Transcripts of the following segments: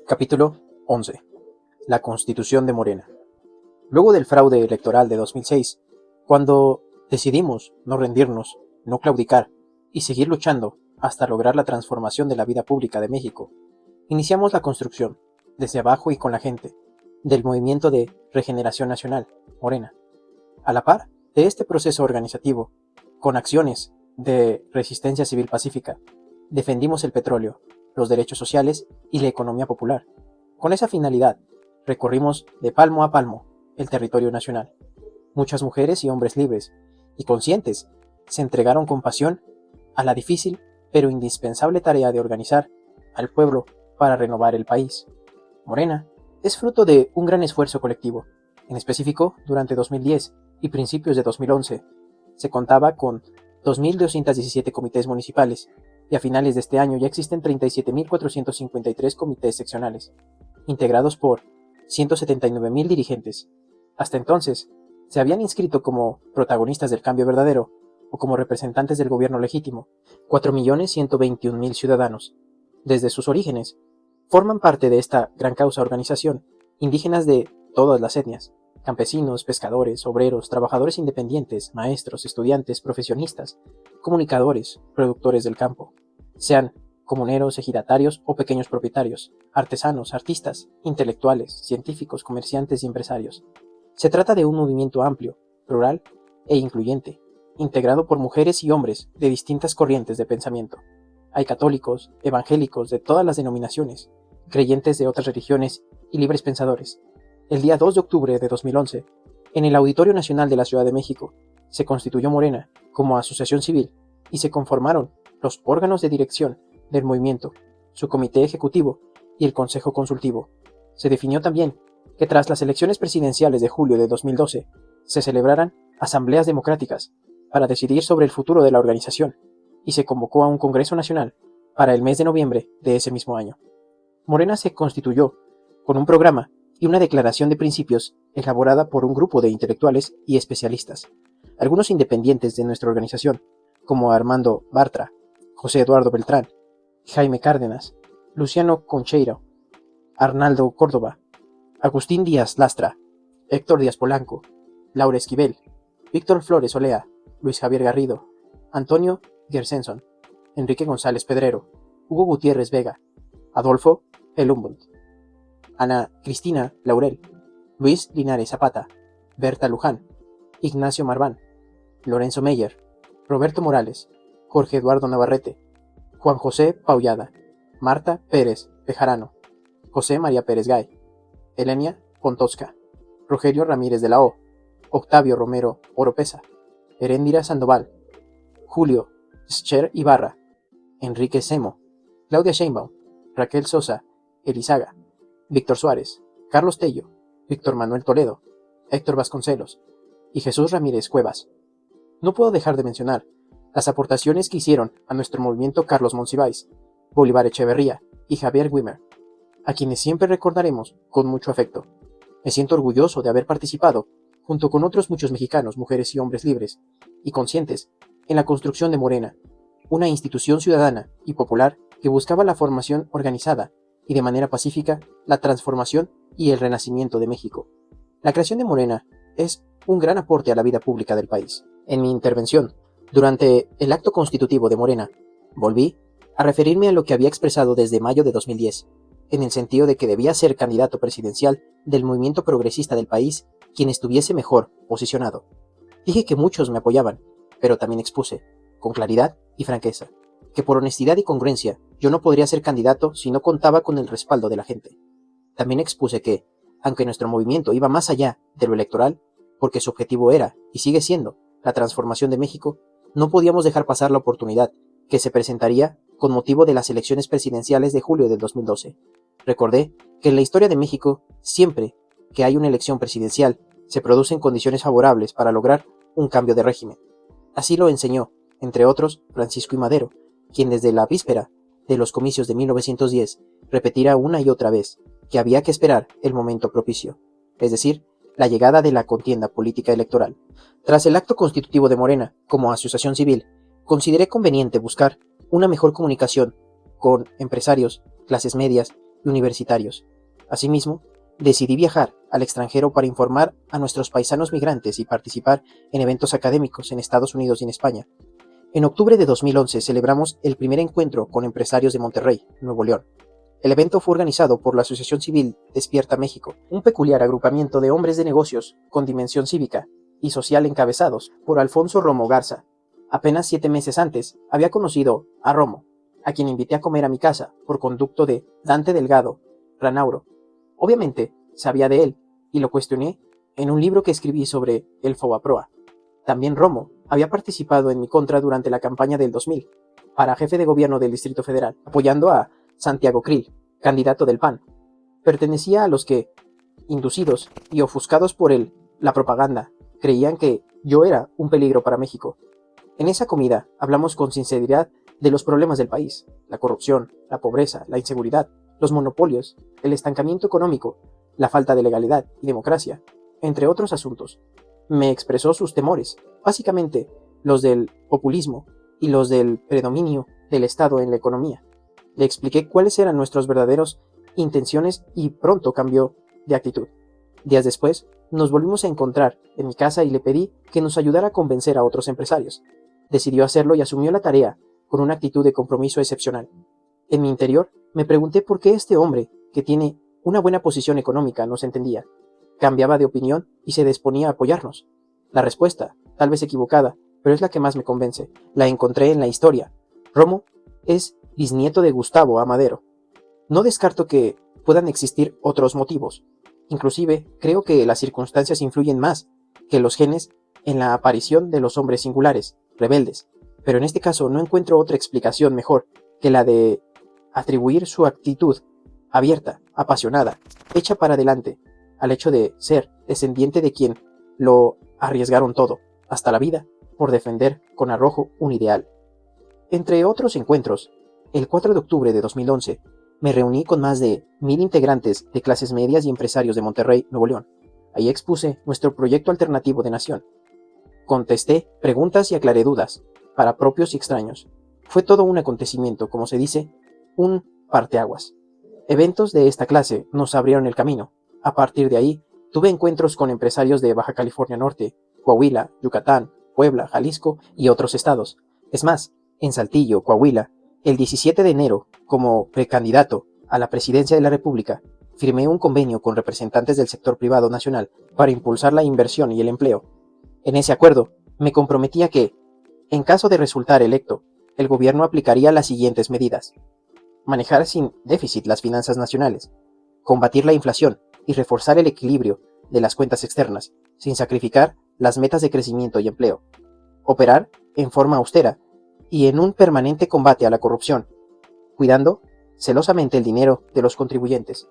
Capítulo 11. La Constitución de Morena. Luego del fraude electoral de 2006, cuando decidimos no rendirnos, no claudicar y seguir luchando hasta lograr la transformación de la vida pública de México, iniciamos la construcción, desde abajo y con la gente, del Movimiento de Regeneración Nacional, Morena. A la par de este proceso organizativo, con acciones de resistencia civil pacífica, defendimos el petróleo, los derechos sociales y la economía popular. Con esa finalidad, recorrimos de palmo a palmo el territorio nacional. Muchas mujeres y hombres libres y conscientes se entregaron con pasión a la difícil pero indispensable tarea de organizar al pueblo para renovar el país. Morena es fruto de un gran esfuerzo colectivo. En específico, durante 2010 y principios de 2011, se contaba con 2.217 comités municipales, y a finales de este año ya existen 37.453 comités seccionales, integrados por 179.000 dirigentes. Hasta entonces, se habían inscrito como protagonistas del cambio verdadero o como representantes del gobierno legítimo 4.121.000 ciudadanos. Desde sus orígenes, forman parte de esta gran causa organización indígenas de todas las etnias, campesinos, pescadores, obreros, trabajadores independientes, maestros, estudiantes, profesionistas, comunicadores, productores del campo, sean comuneros, ejidatarios o pequeños propietarios, artesanos, artistas, intelectuales, científicos, comerciantes y empresarios. Se trata de un movimiento amplio, plural e incluyente, integrado por mujeres y hombres de distintas corrientes de pensamiento. Hay católicos, evangélicos de todas las denominaciones, creyentes de otras religiones y libres pensadores. El día 2 de octubre de 2011, en el Auditorio Nacional de la Ciudad de México, se constituyó Morena como asociación civil y se conformaron los órganos de dirección del movimiento, su comité ejecutivo y el consejo consultivo. Se definió también que tras las elecciones presidenciales de julio de 2012 se celebraran asambleas democráticas para decidir sobre el futuro de la organización y se convocó a un Congreso Nacional para el mes de noviembre de ese mismo año. Morena se constituyó con un programa y una declaración de principios elaborada por un grupo de intelectuales y especialistas, algunos independientes de nuestra organización, como Armando Bartra, José Eduardo Beltrán, Jaime Cárdenas, Luciano Concheiro, Arnaldo Córdoba, Agustín Díaz Lastra, Héctor Díaz Polanco, Laura Esquivel, Víctor Flores Olea, Luis Javier Garrido, Antonio Gersenson, Enrique González Pedrero, Hugo Gutiérrez Vega, Adolfo Elumbund, Ana Cristina Laurel, Luis Linares Zapata, Berta Luján, Ignacio Marván, Lorenzo Meyer, Roberto Morales, Jorge Eduardo Navarrete, Juan José Paullada, Marta Pérez Bejarano, José María Pérez Gay, Elenia Pontosca, Rogelio Ramírez de la O, Octavio Romero Oropesa, Heréndira Sandoval, Julio Scher Ibarra, Enrique Semo, Claudia Sheinbaum, Raquel Sosa Elizaga, Víctor Suárez, Carlos Tello, Víctor Manuel Toledo, Héctor Vasconcelos y Jesús Ramírez Cuevas. No puedo dejar de mencionar las aportaciones que hicieron a nuestro movimiento Carlos Monsiváis, Bolívar Echeverría y Javier Wimmer, a quienes siempre recordaremos con mucho afecto. Me siento orgulloso de haber participado, junto con otros muchos mexicanos, mujeres y hombres libres y conscientes, en la construcción de Morena, una institución ciudadana y popular que buscaba la formación organizada y de manera pacífica la transformación y el renacimiento de México. La creación de Morena es un gran aporte a la vida pública del país. En mi intervención, durante el acto constitutivo de Morena, volví a referirme a lo que había expresado desde mayo de 2010, en el sentido de que debía ser candidato presidencial del movimiento progresista del país quien estuviese mejor posicionado. Dije que muchos me apoyaban, pero también expuse, con claridad y franqueza, que por honestidad y congruencia yo no podría ser candidato si no contaba con el respaldo de la gente. También expuse que, aunque nuestro movimiento iba más allá de lo electoral, porque su objetivo era, y sigue siendo, la transformación de México, no podíamos dejar pasar la oportunidad que se presentaría con motivo de las elecciones presidenciales de julio del 2012. Recordé que en la historia de México, siempre que hay una elección presidencial, se producen condiciones favorables para lograr un cambio de régimen. Así lo enseñó, entre otros, Francisco I. Madero, quien desde la víspera de los comicios de 1910 repetirá una y otra vez que había que esperar el momento propicio, es decir, la llegada de la contienda política electoral. Tras el acto constitutivo de Morena, como asociación civil, consideré conveniente buscar una mejor comunicación con empresarios, clases medias y universitarios. Asimismo, decidí viajar al extranjero para informar a nuestros paisanos migrantes y participar en eventos académicos en Estados Unidos y en España. En octubre de 2011 celebramos el primer encuentro con empresarios de Monterrey, Nuevo León. El evento fue organizado por la Asociación Civil Despierta México, un peculiar agrupamiento de hombres de negocios con dimensión cívica y social encabezados por Alfonso Romo Garza. Apenas 7 meses antes había conocido a Romo, a quien invité a comer a mi casa por conducto de Dante Delgado Ranauro. Obviamente sabía de él y lo cuestioné en un libro que escribí sobre el Fobaproa. También Romo había participado en mi contra durante la campaña del 2000 para jefe de gobierno del Distrito Federal, apoyando a Santiago Krill, candidato del PAN. Pertenecía a los que, inducidos y ofuscados por la propaganda, creían que yo era un peligro para México. En esa comida hablamos con sinceridad de los problemas del país: la corrupción, la pobreza, la inseguridad, los monopolios, el estancamiento económico, la falta de legalidad y democracia, entre otros asuntos. Me expresó sus temores, básicamente los del populismo y los del predominio del Estado en la economía. Le expliqué cuáles eran nuestras verdaderas intenciones y pronto cambió de actitud. Días después, nos volvimos a encontrar en mi casa y le pedí que nos ayudara a convencer a otros empresarios. Decidió hacerlo y asumió la tarea con una actitud de compromiso excepcional. En mi interior, me pregunté por qué este hombre, que tiene una buena posición económica, nos entendía. Cambiaba de opinión y se disponía a apoyarnos. La respuesta, tal vez equivocada, pero es la que más me convence, la encontré en la historia. Romo es bisnieto de Gustavo A. Madero. No descarto que puedan existir otros motivos. Inclusive, creo que las circunstancias influyen más que los genes en la aparición de los hombres singulares, rebeldes. Pero en este caso no encuentro otra explicación mejor que la de atribuir su actitud abierta, apasionada, hecha para adelante, al hecho de ser descendiente de quien lo arriesgaron todo, hasta la vida, por defender con arrojo un ideal. Entre otros encuentros, el 4 de octubre de 2011, me reuní con más de 1000 integrantes de clases medias y empresarios de Monterrey, Nuevo León. Ahí expuse nuestro proyecto alternativo de nación. Contesté preguntas y aclaré dudas, para propios y extraños. Fue todo un acontecimiento, como se dice, un parteaguas. Eventos de esta clase nos abrieron el camino. A partir de ahí, tuve encuentros con empresarios de Baja California Norte, Coahuila, Yucatán, Puebla, Jalisco y otros estados. Es más, en Saltillo, Coahuila, el 17 de enero, como precandidato a la presidencia de la República, firmé un convenio con representantes del sector privado nacional para impulsar la inversión y el empleo. En ese acuerdo, me comprometía que, en caso de resultar electo, el gobierno aplicaría las siguientes medidas: manejar sin déficit las finanzas nacionales, combatir la inflación y reforzar el equilibrio de las cuentas externas, sin sacrificar las metas de crecimiento y empleo, operar en forma austera y en un permanente combate a la corrupción, cuidando celosamente el dinero de los contribuyentes,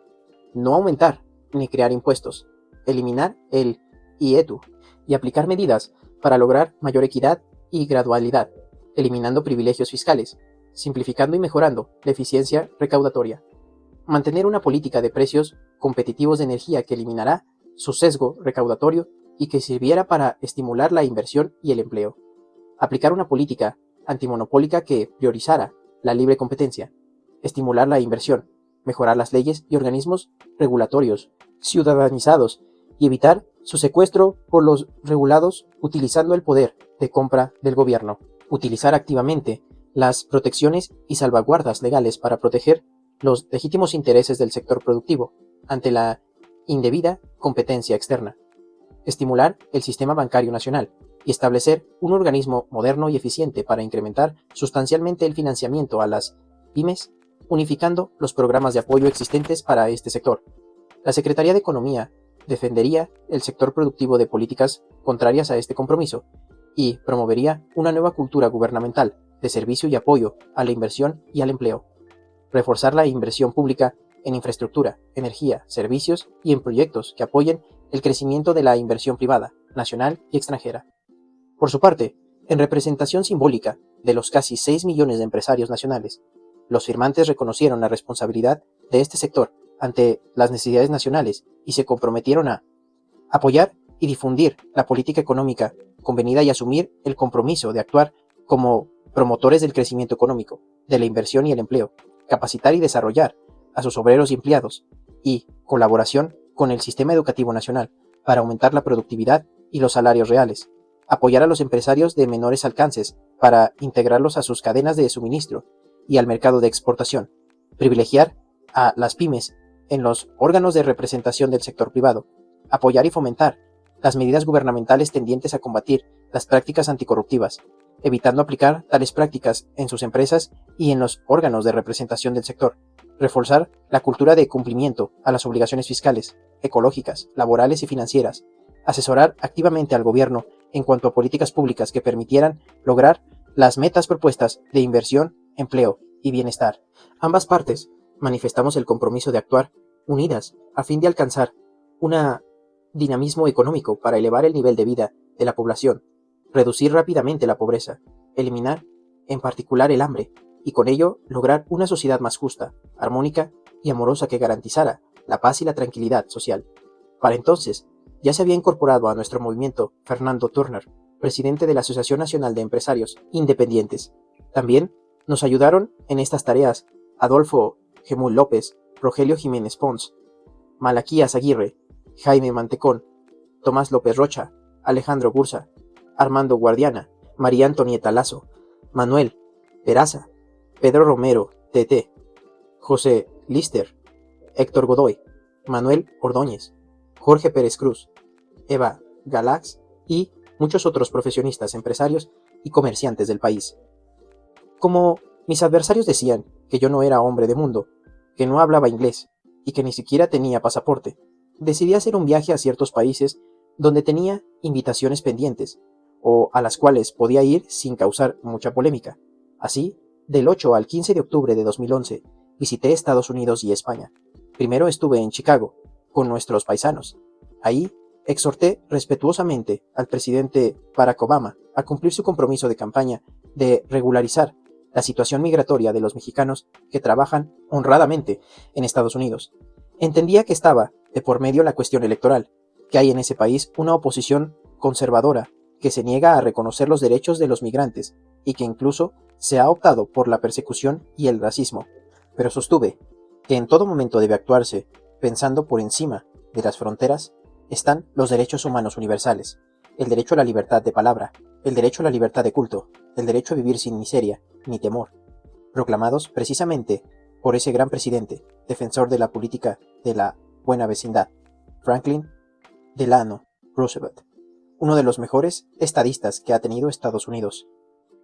no aumentar ni crear impuestos, eliminar el IETU y aplicar medidas para lograr mayor equidad y gradualidad, eliminando privilegios fiscales, simplificando y mejorando la eficiencia recaudatoria, mantener una política de precios competitivos de energía que eliminará su sesgo recaudatorio y que sirviera para estimular la inversión y el empleo, aplicar una política antimonopólica que priorizara la libre competencia, estimular la inversión, mejorar las leyes y organismos regulatorios ciudadanizados y evitar su secuestro por los regulados utilizando el poder de compra del gobierno, utilizar activamente las protecciones y salvaguardas legales para proteger los legítimos intereses del sector productivo ante la indebida competencia externa, estimular el sistema bancario nacional y establecer un organismo moderno y eficiente para incrementar sustancialmente el financiamiento a las pymes, unificando los programas de apoyo existentes para este sector. La Secretaría de Economía defendería el sector productivo de políticas contrarias a este compromiso y promovería una nueva cultura gubernamental de servicio y apoyo a la inversión y al empleo. Reforzar la inversión pública en infraestructura, energía, servicios y en proyectos que apoyen el crecimiento de la inversión privada, nacional y extranjera. Por su parte, en representación simbólica de los casi 6 millones de empresarios nacionales, los firmantes reconocieron la responsabilidad de este sector ante las necesidades nacionales y se comprometieron a apoyar y difundir la política económica convenida y asumir el compromiso de actuar como promotores del crecimiento económico, de la inversión y el empleo, capacitar y desarrollar a sus obreros y empleados, y colaboración con el sistema educativo nacional para aumentar la productividad y los salarios reales, apoyar a los empresarios de menores alcances para integrarlos a sus cadenas de suministro y al mercado de exportación, privilegiar a las pymes en los órganos de representación del sector privado, apoyar y fomentar las medidas gubernamentales tendientes a combatir las prácticas anticorruptivas, evitando aplicar tales prácticas en sus empresas y en los órganos de representación del sector, reforzar la cultura de cumplimiento a las obligaciones fiscales, ecológicas, laborales y financieras, asesorar activamente al gobierno en cuanto a políticas públicas que permitieran lograr las metas propuestas de inversión, empleo y bienestar. Ambas partes manifestamos el compromiso de actuar unidas a fin de alcanzar un dinamismo económico para elevar el nivel de vida de la población, reducir rápidamente la pobreza, eliminar en particular el hambre, y con ello lograr una sociedad más justa, armónica y amorosa que garantizara la paz y la tranquilidad social. Para entonces, ya se había incorporado a nuestro movimiento Fernando Turner, presidente de la Asociación Nacional de Empresarios Independientes. También nos ayudaron en estas tareas Adolfo Gemul López, Rogelio Jiménez Pons, Malaquías Aguirre, Jaime Mantecón, Tomás López Rocha, Alejandro Bursa, Armando Guardiana, María Antonieta Lazo, Manuel Peraza, Pedro Romero, TT, José Lister, Héctor Godoy, Manuel Ordóñez, Jorge Pérez Cruz, Eva Galax y muchos otros profesionistas, empresarios y comerciantes del país. Como mis adversarios decían que yo no era hombre de mundo, que no hablaba inglés y que ni siquiera tenía pasaporte, decidí hacer un viaje a ciertos países donde tenía invitaciones pendientes o a las cuales podía ir sin causar mucha polémica. Así, del 8 al 15 de octubre de 2011, visité Estados Unidos y España. Primero estuve en Chicago, con nuestros paisanos. Ahí, exhorté respetuosamente al presidente Barack Obama a cumplir su compromiso de campaña de regularizar la situación migratoria de los mexicanos que trabajan honradamente en Estados Unidos. Entendía que estaba de por medio la cuestión electoral, que hay en ese país una oposición conservadora que se niega a reconocer los derechos de los migrantes y que incluso se ha optado por la persecución y el racismo. Pero sostuve que en todo momento debe actuarse pensando por encima de las fronteras están los derechos humanos universales, el derecho a la libertad de palabra, el derecho a la libertad de culto, el derecho a vivir sin miseria ni temor, proclamados precisamente por ese gran presidente, defensor de la política de la buena vecindad, Franklin Delano Roosevelt, uno de los mejores estadistas que ha tenido Estados Unidos.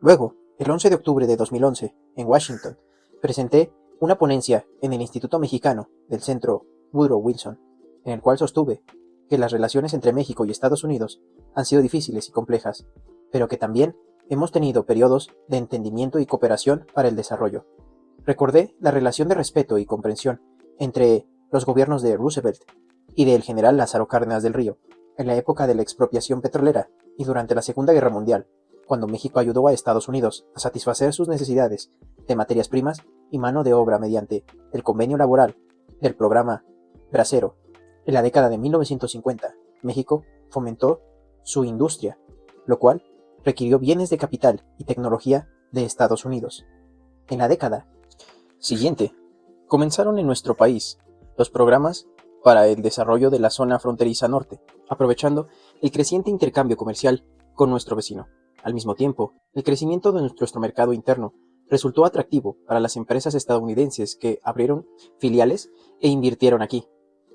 Luego, el 11 de octubre de 2011, en Washington, presenté una ponencia en el Instituto Mexicano del Centro Woodrow Wilson, en el cual sostuve que las relaciones entre México y Estados Unidos han sido difíciles y complejas, pero que también hemos tenido periodos de entendimiento y cooperación para el desarrollo. Recordé la relación de respeto y comprensión entre los gobiernos de Roosevelt y del general Lázaro Cárdenas del Río, en la época de la expropiación petrolera y durante la Segunda Guerra Mundial, cuando México ayudó a Estados Unidos a satisfacer sus necesidades de materias primas y mano de obra mediante el convenio laboral del programa Bracero. En la década de 1950, México fomentó su industria, lo cual requirió bienes de capital y tecnología de Estados Unidos. En la década siguiente, comenzaron en nuestro país los programas para el desarrollo de la zona fronteriza norte, aprovechando el creciente intercambio comercial con nuestro vecino. Al mismo tiempo, el crecimiento de nuestro mercado interno resultó atractivo para las empresas estadounidenses que abrieron filiales e invirtieron aquí.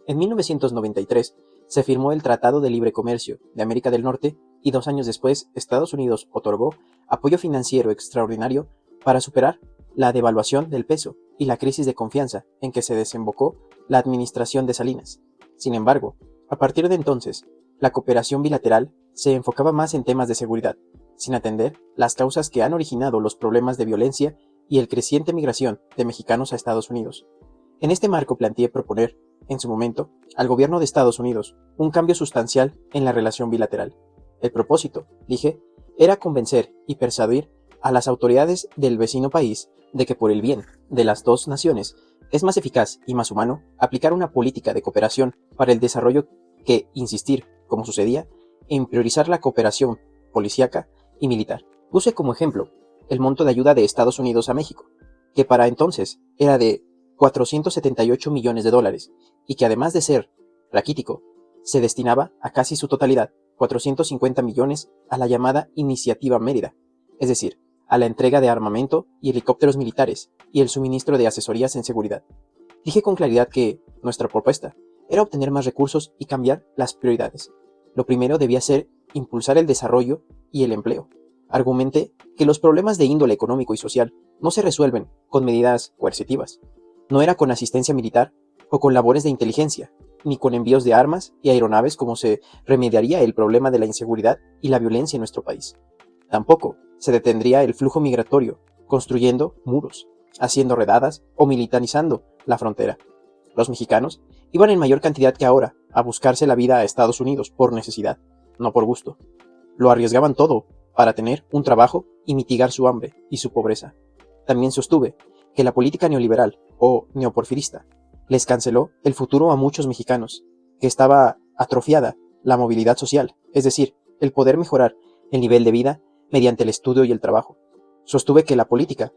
En 1993 se firmó el Tratado de Libre Comercio de América del Norte y 2 años después Estados Unidos otorgó apoyo financiero extraordinario para superar la devaluación del peso y la crisis de confianza en que se desembocó la administración de Salinas. Sin embargo, a partir de entonces, la cooperación bilateral se enfocaba más en temas de seguridad, sin atender las causas que han originado los problemas de violencia y el creciente migración de mexicanos a Estados Unidos. En este marco planteé proponer, en su momento, al gobierno de Estados Unidos un cambio sustancial en la relación bilateral. El propósito, dije, era convencer y persuadir a las autoridades del vecino país de que por el bien de las dos naciones es más eficaz y más humano aplicar una política de cooperación para el desarrollo que insistir, como sucedía, en priorizar la cooperación policíaca y militar. Puse como ejemplo el monto de ayuda de Estados Unidos a México, que para entonces era de 478 millones de dólares y que además de ser raquítico, se destinaba a casi su totalidad, 450 millones, a la llamada Iniciativa Mérida, es decir, a la entrega de armamento y helicópteros militares y el suministro de asesorías en seguridad. Dije con claridad que nuestra propuesta era obtener más recursos y cambiar las prioridades. Lo primero debía ser impulsar el desarrollo y el empleo. Argumenté que los problemas de índole económico y social no se resuelven con medidas coercitivas. No era con asistencia militar o con labores de inteligencia, ni con envíos de armas y aeronaves como se remediaría el problema de la inseguridad y la violencia en nuestro país. Tampoco se detendría el flujo migratorio, construyendo muros, haciendo redadas o militarizando la frontera. Los mexicanos iban en mayor cantidad que ahora a buscarse la vida a Estados Unidos por necesidad, no por gusto. Lo arriesgaban todo para tener un trabajo y mitigar su hambre y su pobreza. También sostuve que la política neoliberal o neoporfirista les canceló el futuro a muchos mexicanos, que estaba atrofiada la movilidad social, es decir, el poder mejorar el nivel de vida mediante el estudio y el trabajo. Sostuve que la política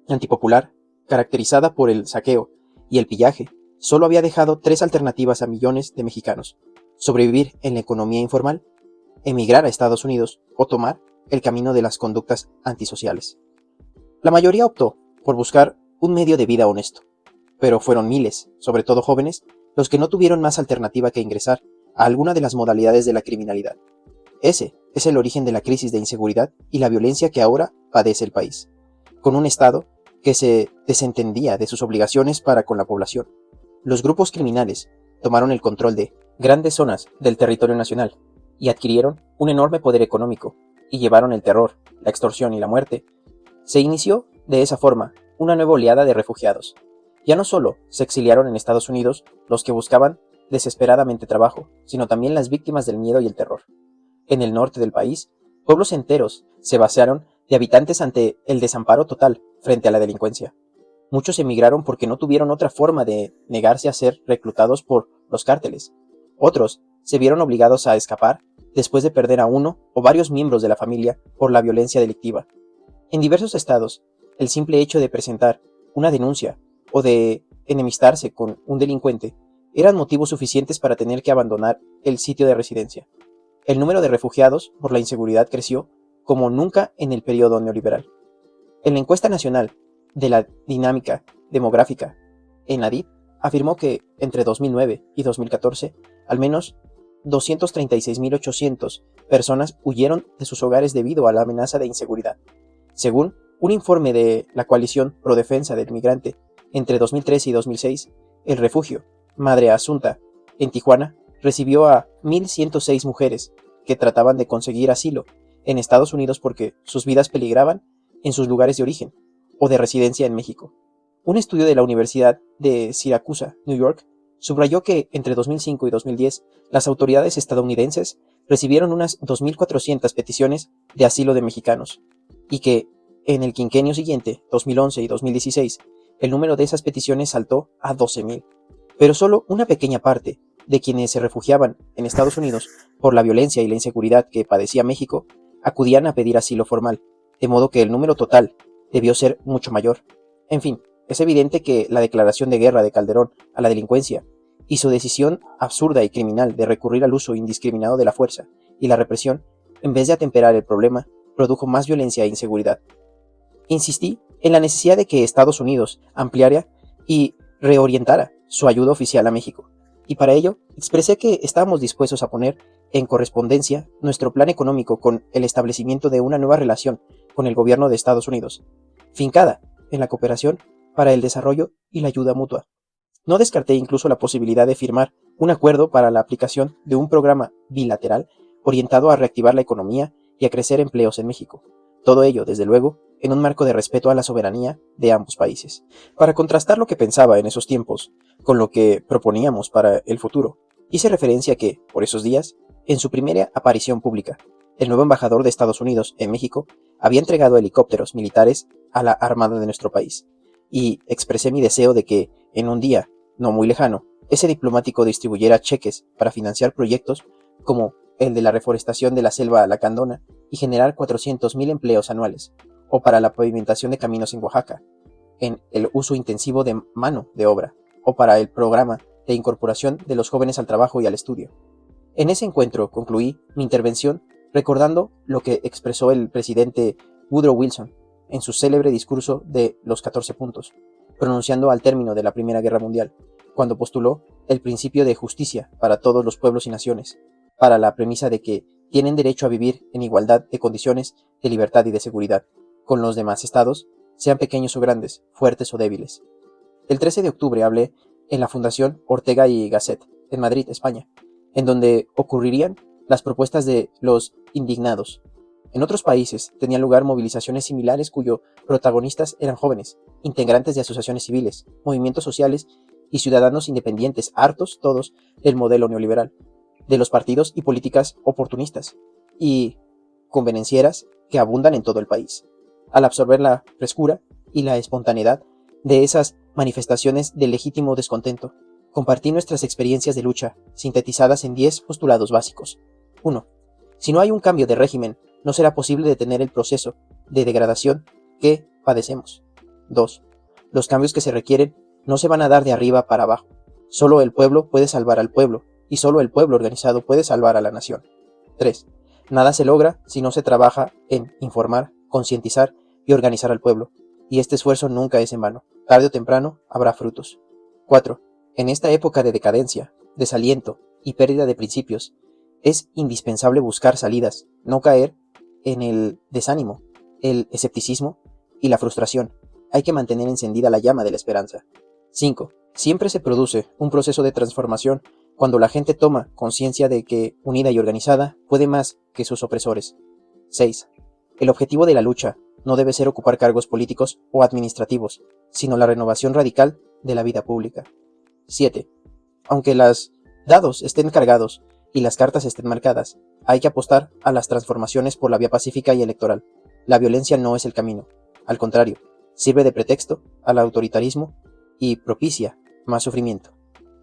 antipopular, caracterizada por el saqueo y el pillaje, solo había dejado 3 alternativas a millones de mexicanos: sobrevivir en la economía informal, emigrar a Estados Unidos o tomar el camino de las conductas antisociales. La mayoría optó por buscar un medio de vida honesto, pero fueron miles, sobre todo jóvenes, los que no tuvieron más alternativa que ingresar a alguna de las modalidades de la criminalidad. Ese es el origen de la crisis de inseguridad y la violencia que ahora padece el país, con un Estado que se desentendía de sus obligaciones para con la población. Los grupos criminales tomaron el control de grandes zonas del territorio nacional y adquirieron un enorme poder económico y llevaron el terror, la extorsión y la muerte. Se inició de esa forma una nueva oleada de refugiados. Ya no solo se exiliaron en Estados Unidos los que buscaban desesperadamente trabajo, sino también las víctimas del miedo y el terror. En el norte del país, pueblos enteros se vaciaron de habitantes ante el desamparo total frente a la delincuencia. Muchos emigraron porque no tuvieron otra forma de negarse a ser reclutados por los cárteles. Otros se vieron obligados a escapar después de perder a uno o varios miembros de la familia por la violencia delictiva. En diversos estados, el simple hecho de presentar una denuncia o de enemistarse con un delincuente eran motivos suficientes para tener que abandonar el sitio de residencia. El número de refugiados por la inseguridad creció como nunca en el periodo neoliberal. En la encuesta nacional de la dinámica demográfica, ENADID afirmó que entre 2009 y 2014, al menos 236.800 personas huyeron de sus hogares debido a la amenaza de inseguridad. Según un informe de la Coalición Pro Defensa del Migrante, entre 2013 y 2006, el refugio Madre Asunta en Tijuana recibió a 1.106 mujeres que trataban de conseguir asilo en Estados Unidos porque sus vidas peligraban en sus lugares de origen o de residencia en México. Un estudio de la Universidad de Siracusa, New York, subrayó que entre 2005 y 2010 las autoridades estadounidenses recibieron unas 2.400 peticiones de asilo de mexicanos y que en el quinquenio siguiente, 2011 y 2016, el número de esas peticiones saltó a 12.000. Pero solo una pequeña parte de quienes se refugiaban en Estados Unidos por la violencia y la inseguridad que padecía México acudían a pedir asilo formal, de modo que el número total debió ser mucho mayor. En fin, es evidente que la declaración de guerra de Calderón a la delincuencia y su decisión absurda y criminal de recurrir al uso indiscriminado de la fuerza y la represión, en vez de atemperar el problema, produjo más violencia e inseguridad. Insistí en la necesidad de que Estados Unidos ampliara y reorientara su ayuda oficial a México, y para ello expresé que estábamos dispuestos a poner en correspondencia nuestro plan económico con el establecimiento de una nueva relación con el gobierno de Estados Unidos, fincada en la cooperación para el desarrollo y la ayuda mutua. No descarté incluso la posibilidad de firmar un acuerdo para la aplicación de un programa bilateral orientado a reactivar la economía y a crecer empleos en México. Todo ello, desde luego, en un marco de respeto a la soberanía de ambos países. Para contrastar lo que pensaba en esos tiempos con lo que proponíamos para el futuro, hice referencia a que, por esos días, en su primera aparición pública, el nuevo embajador de Estados Unidos en México había entregado helicópteros militares a la Armada de nuestro país, y expresé mi deseo de que, en un día no muy lejano, ese diplomático distribuyera cheques para financiar proyectos como el de la reforestación de la selva lacandona y generar 400.000 empleos anuales, o para la pavimentación de caminos en Oaxaca. en el uso intensivo de mano de obra, o para el programa de incorporación de los jóvenes al trabajo y al estudio. En ese encuentro concluí mi intervención recordando lo que expresó el presidente Woodrow Wilson en su célebre discurso de los 14 puntos, pronunciando al término de la Primera Guerra Mundial, cuando postuló el principio de justicia para todos los pueblos y naciones, para la premisa de que tienen derecho a vivir en igualdad de condiciones de libertad y de seguridad, con los demás estados, sean pequeños o grandes, fuertes o débiles. El 13 de octubre hablé en la Fundación Ortega y Gasset, en Madrid, España, en donde ocurrirían las propuestas de los indignados. En otros países tenían lugar movilizaciones similares cuyos protagonistas eran jóvenes, integrantes de asociaciones civiles, movimientos sociales y ciudadanos independientes, hartos todos del modelo neoliberal, de los partidos y políticas oportunistas y convenencieras que abundan en todo el país. Al absorber la frescura y la espontaneidad de esas manifestaciones de legítimo descontento, compartí nuestras experiencias de lucha, sintetizadas en 10 postulados básicos. 1. Si no hay un cambio de régimen, no será posible detener el proceso de degradación que padecemos. 2. Los cambios que se requieren no se van a dar de arriba para abajo. Solo el pueblo puede salvar al pueblo, y solo el pueblo organizado puede salvar a la nación. 3. Nada se logra si no se trabaja en informar, concientizar y organizar al pueblo, y este esfuerzo nunca es en vano. Tarde o temprano habrá frutos. 4. En esta época de decadencia, desaliento y pérdida de principios, es indispensable buscar salidas, no caer en el desánimo, el escepticismo y la frustración. Hay que mantener encendida la llama de la esperanza. 5. Siempre se produce un proceso de transformación cuando la gente toma conciencia de que, unida y organizada, puede más que sus opresores. 6. El objetivo de la lucha no debe ser ocupar cargos políticos o administrativos, sino la renovación radical de la vida pública. 7. Aunque los dados estén cargados y las cartas estén marcadas, hay que apostar a las transformaciones por la vía pacífica y electoral. La violencia no es el camino. Al contrario, sirve de pretexto al autoritarismo y propicia más sufrimiento.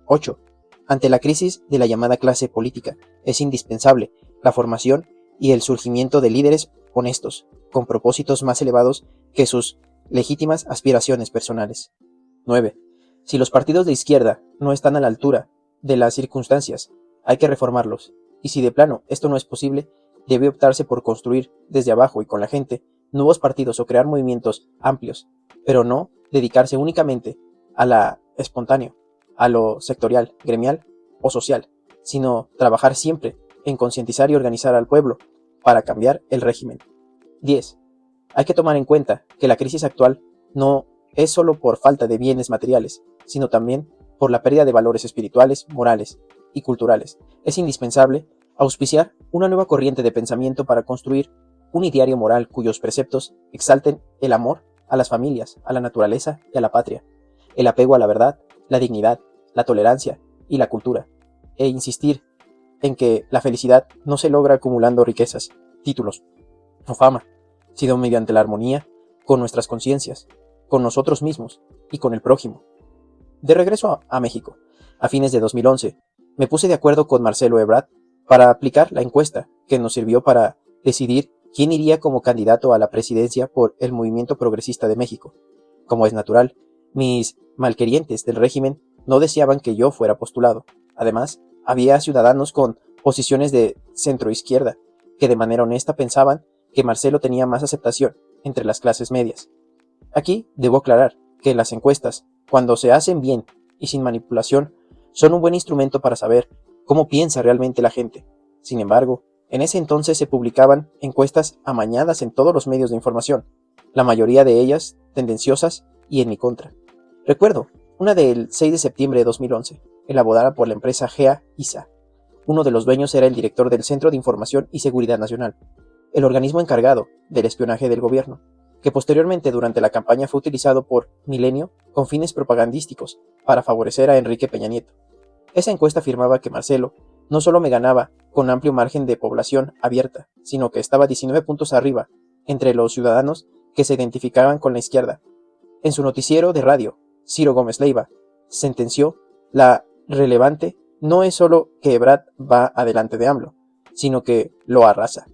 8. Ante la crisis de la llamada clase política, es indispensable la formación y el surgimiento de líderes honestos, con propósitos más elevados que sus legítimas aspiraciones personales. 9. Si los partidos de izquierda no están a la altura de las circunstancias, hay que reformarlos, y si de plano esto no es posible, debe optarse por construir desde abajo y con la gente nuevos partidos o crear movimientos amplios, pero no dedicarse únicamente a la espontáneo, a lo sectorial, gremial o social, sino trabajar siempre en concientizar y organizar al pueblo para cambiar el régimen. 10. Hay que tomar en cuenta que la crisis actual no es solo por falta de bienes materiales, sino también por la pérdida de valores espirituales, morales y culturales. Es indispensable auspiciar una nueva corriente de pensamiento para construir un ideario moral cuyos preceptos exalten el amor a las familias, a la naturaleza y a la patria, el apego a la verdad, la dignidad, la tolerancia y la cultura, e insistir en que la felicidad no se logra acumulando riquezas, títulos o fama, sino mediante la armonía con nuestras conciencias, con nosotros mismos y con el prójimo. De regreso a México, a fines de 2011, me puse de acuerdo con Marcelo Ebrard para aplicar la encuesta que nos sirvió para decidir quién iría como candidato a la presidencia por el Movimiento Progresista de México. Como es natural, mis malquerientes del régimen no deseaban que yo fuera postulado. Además, había ciudadanos con posiciones de centroizquierda que de manera honesta pensaban que Marcelo tenía más aceptación entre las clases medias. Aquí debo aclarar que las encuestas, cuando se hacen bien y sin manipulación, son un buen instrumento para saber cómo piensa realmente la gente. Sin embargo, en ese entonces se publicaban encuestas amañadas en todos los medios de información, la mayoría de ellas tendenciosas y en mi contra. Recuerdo una del 6 de septiembre de 2011, elaborada por la empresa GEA-ISA. Uno de los dueños era el director del Centro de Información y Seguridad Nacional, el organismo encargado del espionaje del gobierno, que posteriormente durante la campaña fue utilizado por Milenio con fines propagandísticos para favorecer a Enrique Peña Nieto. Esa encuesta afirmaba que Marcelo no solo me ganaba con amplio margen de población abierta, sino que estaba 19 puntos arriba entre los ciudadanos que se identificaban con la izquierda. En su noticiero de radio, Ciro Gómez Leiva sentenció: la relevante no es solo que Ebrard va adelante de AMLO, sino que lo arrasa.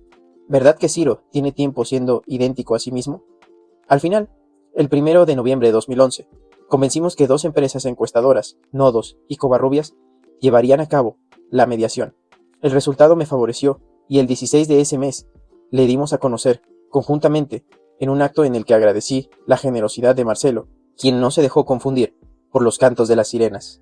¿Verdad que Ciro tiene tiempo siendo idéntico a sí mismo? Al final, El 1 de noviembre de 2011, convencimos que 2 empresas encuestadoras, Nodos y Covarrubias, llevarían a cabo la mediación. El resultado me favoreció y el 16 de ese mes le dimos a conocer conjuntamente en un acto en el que agradecí la generosidad de Marcelo, quien no se dejó confundir por los cantos de las sirenas.